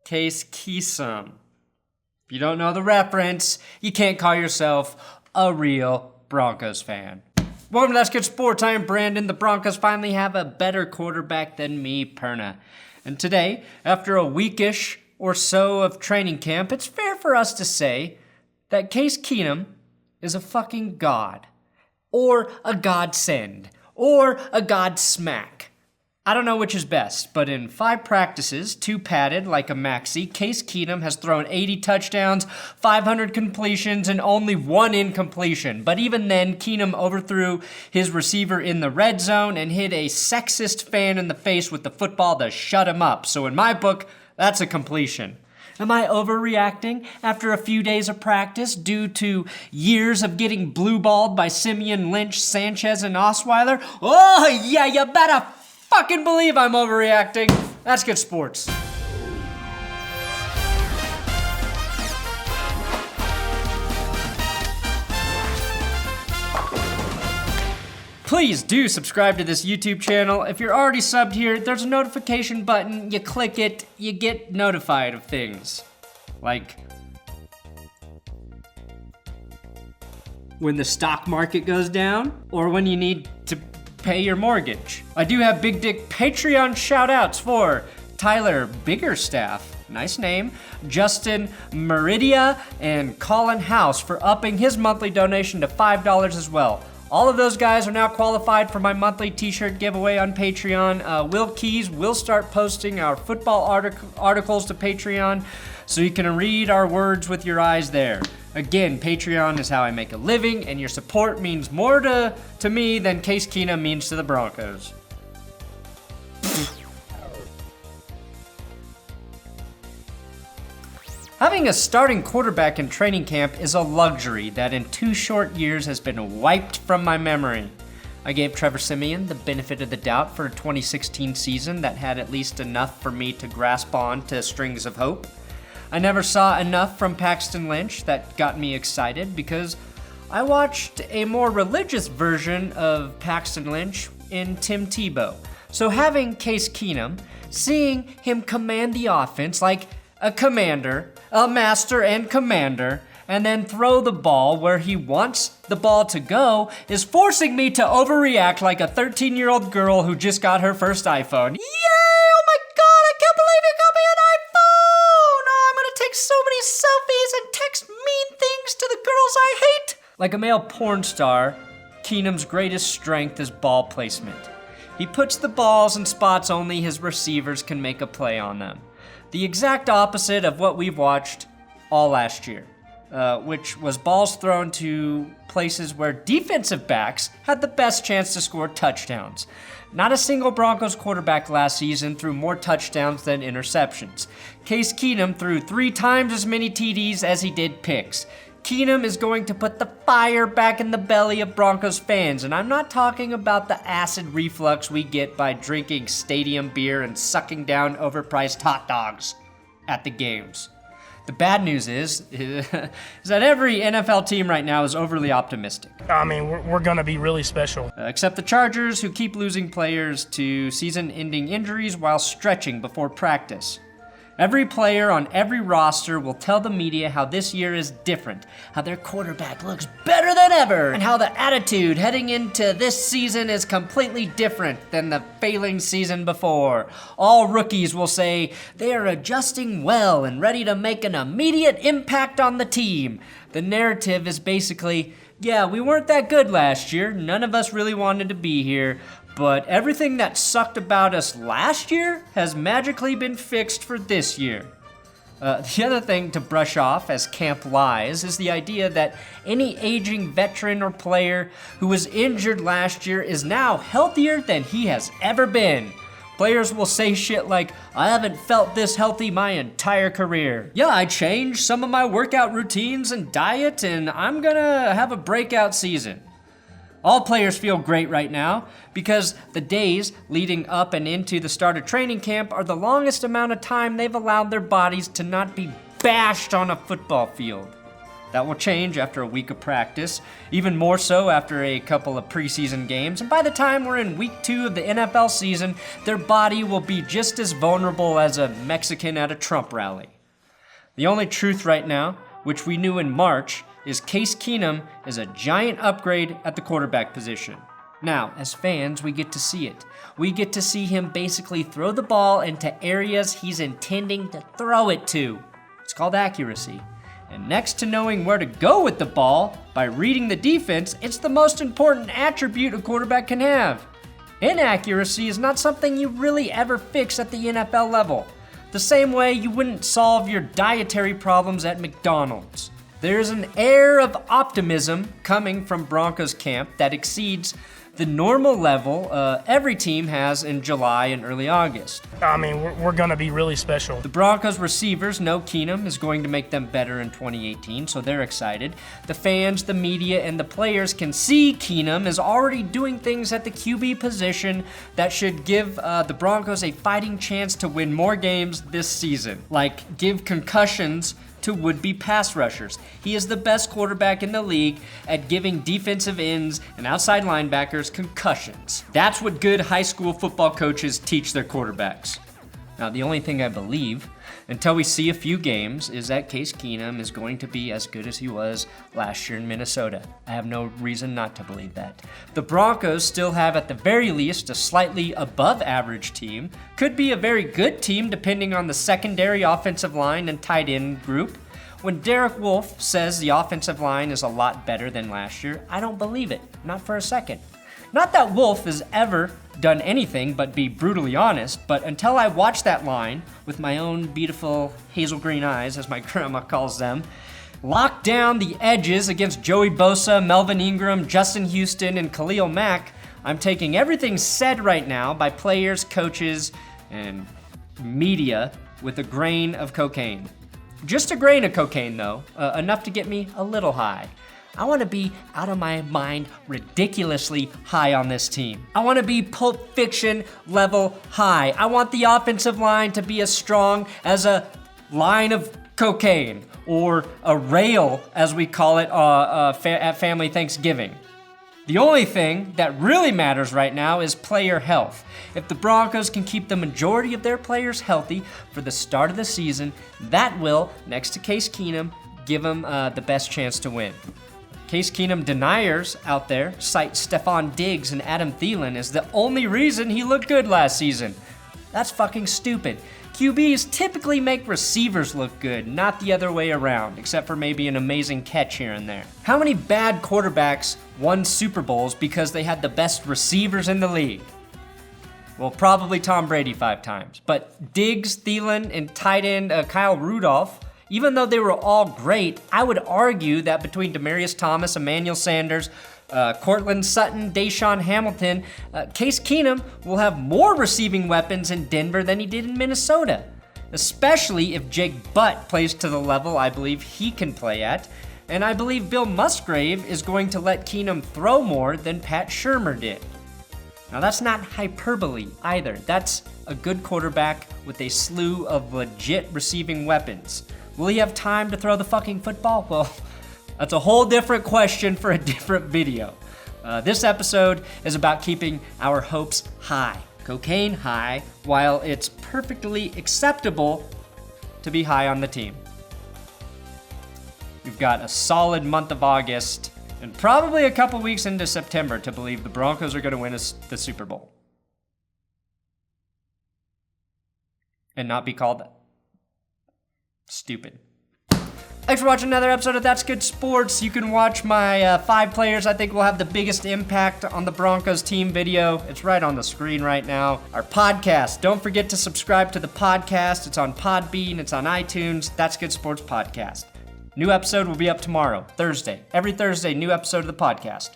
Case Keenum. If you don't know the reference, you can't call yourself a real Broncos fan. Welcome to That's Good Sports. I am Brandon. The Broncos finally have a better quarterback than me, Perna. And today, after a weekish or so of training camp, it's fair for us to say that Case Keenum is a fucking god. Or a godsend. Or a godsmack. I don't know which is best, but in 5 practices, 2 padded like a maxi, Case Keenum has thrown 80 touchdowns, 500 completions, and only 1 incompletion. But even then, Keenum overthrew his receiver in the red zone and hit a sexist fan in the face with the football to shut him up. So in my book, that's a completion. Am I overreacting after a few days of practice due to years of getting blue-balled by Simeon, Lynch, Sanchez, and Osweiler? Oh, yeah, you better fucking believe I'm overreacting. That's good sports. Please do subscribe to this YouTube channel. If you're already subbed here, there's a notification button. You click it, you get notified of things. Like when the stock market goes down, or when you need to pay your mortgage. I do have big dick Patreon shout outs for Tyler Biggerstaff, nice name, Justin Meridia, and Colin House for upping his monthly donation to $5 as well. All of those guys are now qualified for my monthly t-shirt giveaway on Patreon. Will Keys will start posting our football articles to Patreon, so you can read our words with your eyes there. Again, Patreon is how I make a living, and your support means more to me than Case Keenum means to the Broncos. Having a starting quarterback in training camp is a luxury that in 2 short years has been wiped from my memory. I gave Trevor Siemian the benefit of the doubt for a 2016 season that had at least enough for me to grasp on to strings of hope. I never saw enough from Paxton Lynch that got me excited because I watched a more religious version of Paxton Lynch in Tim Tebow. So having Case Keenum, seeing him command the offense like a commander, a master and commander, and then throw the ball where he wants the ball to go is forcing me to overreact like a 13-year-old girl who just got her first iPhone. Yay! Oh my god, I can't believe you got me an iPhone! Oh, I'm gonna take so many selfies and text mean things to the girls I hate! Like a male porn star, Keenum's greatest strength is ball placement. He puts the balls in spots only his receivers can make a play on them. The exact opposite of what we've watched all last year, which was balls thrown to places where defensive backs had the best chance to score touchdowns. Not a single Broncos quarterback last season threw more touchdowns than interceptions. Case Keenum threw 3 times as many TDs as he did picks. Keenum is going to put the fire back in the belly of Broncos fans, and I'm not talking about the acid reflux we get by drinking stadium beer and sucking down overpriced hot dogs at the games. The bad news is that every NFL team right now is overly optimistic. I mean, we're going to be really special. Except the Chargers, who keep losing players to season-ending injuries while stretching before practice. Every player on every roster will tell the media how this year is different, how their quarterback looks better than ever, and how the attitude heading into this season is completely different than the failing season before. All rookies will say they are adjusting well and ready to make an immediate impact on the team. The narrative is basically, yeah, we weren't that good last year, none of us really wanted to be here, but everything that sucked about us last year has magically been fixed for this year. The other thing to brush off as camp lies is the idea that any aging veteran or player who was injured last year is now healthier than he has ever been. Players will say shit like, I haven't felt this healthy my entire career. Yeah, I changed some of my workout routines and diet, and I'm gonna have a breakout season. All players feel great right now because the days leading up and into the start of training camp are the longest amount of time they've allowed their bodies to not be bashed on a football field. That will change after a week of practice, even more so after a couple of preseason games, and by the time we're in week 2 of the NFL season, their body will be just as vulnerable as a Mexican at a Trump rally. The only truth right now, which we knew in March, is Case Keenum is a giant upgrade at the quarterback position. Now, as fans, we get to see it. We get to see him basically throw the ball into areas he's intending to throw it to. It's called accuracy. And next to knowing where to go with the ball, by reading the defense, it's the most important attribute a quarterback can have. Inaccuracy is not something you really ever fix at the NFL level. The same way you wouldn't solve your dietary problems at McDonald's. There's an air of optimism coming from Broncos camp that exceeds the normal level every team has in July and early August. I mean, we're going to be really special. The Broncos receivers know Keenum is going to make them better in 2018, so they're excited. The fans, the media, and the players can see Keenum is already doing things at the QB position that should give the Broncos a fighting chance to win more games this season, like give concussions to would-be pass rushers. He is the best quarterback in the league at giving defensive ends and outside linebackers concussions. That's what good high school football coaches teach their quarterbacks. Now, the only thing I believe, until we see a few games, is that Case Keenum is going to be as good as he was last year in Minnesota. I have no reason not to believe that. The Broncos still have, at the very least, a slightly above average team. Could be a very good team depending on the secondary, offensive line, and tight end group. When Derek Wolfe says the offensive line is a lot better than last year, I don't believe it. Not for a second. Not that Wolfe has ever done anything but be brutally honest, but until I watched that line with my own beautiful hazel green eyes, as my grandma calls them, lock down the edges against Joey Bosa, Melvin Ingram, Justin Houston, and Khalil Mack, I'm taking everything said right now by players, coaches, and media with a grain of cocaine. Just a grain of cocaine, though, enough to get me a little high. I want to be out of my mind ridiculously high on this team. I want to be Pulp Fiction level high. I want the offensive line to be as strong as a line of cocaine, or a rail, as we call it at Family Thanksgiving. The only thing that really matters right now is player health. If the Broncos can keep the majority of their players healthy for the start of the season, that will, next to Case Keenum, give them the best chance to win. Case Keenum deniers out there cite Stefon Diggs and Adam Thielen as the only reason he looked good last season. That's fucking stupid. QBs typically make receivers look good, not the other way around, except for maybe an amazing catch here and there. How many bad quarterbacks won Super Bowls because they had the best receivers in the league? Well, probably Tom Brady 5 times. But Diggs, Thielen, and tight end Kyle Rudolph, even though they were all great, I would argue that between Demaryius Thomas, Emmanuel Sanders, Courtland, Sutton, Deshaun Hamilton, Case Keenum will have more receiving weapons in Denver than he did in Minnesota, especially if Jake Butt plays to the level I believe he can play at, and I believe Bill Musgrave is going to let Keenum throw more than Pat Shurmur did. Now that's not hyperbole either. That's a good quarterback with a slew of legit receiving weapons. Will he have time to throw the fucking football? Well, that's a whole different question for a different video. This episode is about keeping our hopes high, cocaine high, while it's perfectly acceptable to be high on the team. We've got a solid month of August and probably a couple weeks into September to believe the Broncos are going to win the Super Bowl. And not be called stupid. Thanks for watching another episode of That's Good Sports. You can watch my 5 players I think will have the biggest impact on the Broncos team video. It's right on the screen right now. Our podcast. Don't forget to subscribe to the podcast. It's on Podbean. It's on iTunes. That's Good Sports Podcast. New episode will be up tomorrow, Thursday. Every Thursday, new episode of the podcast.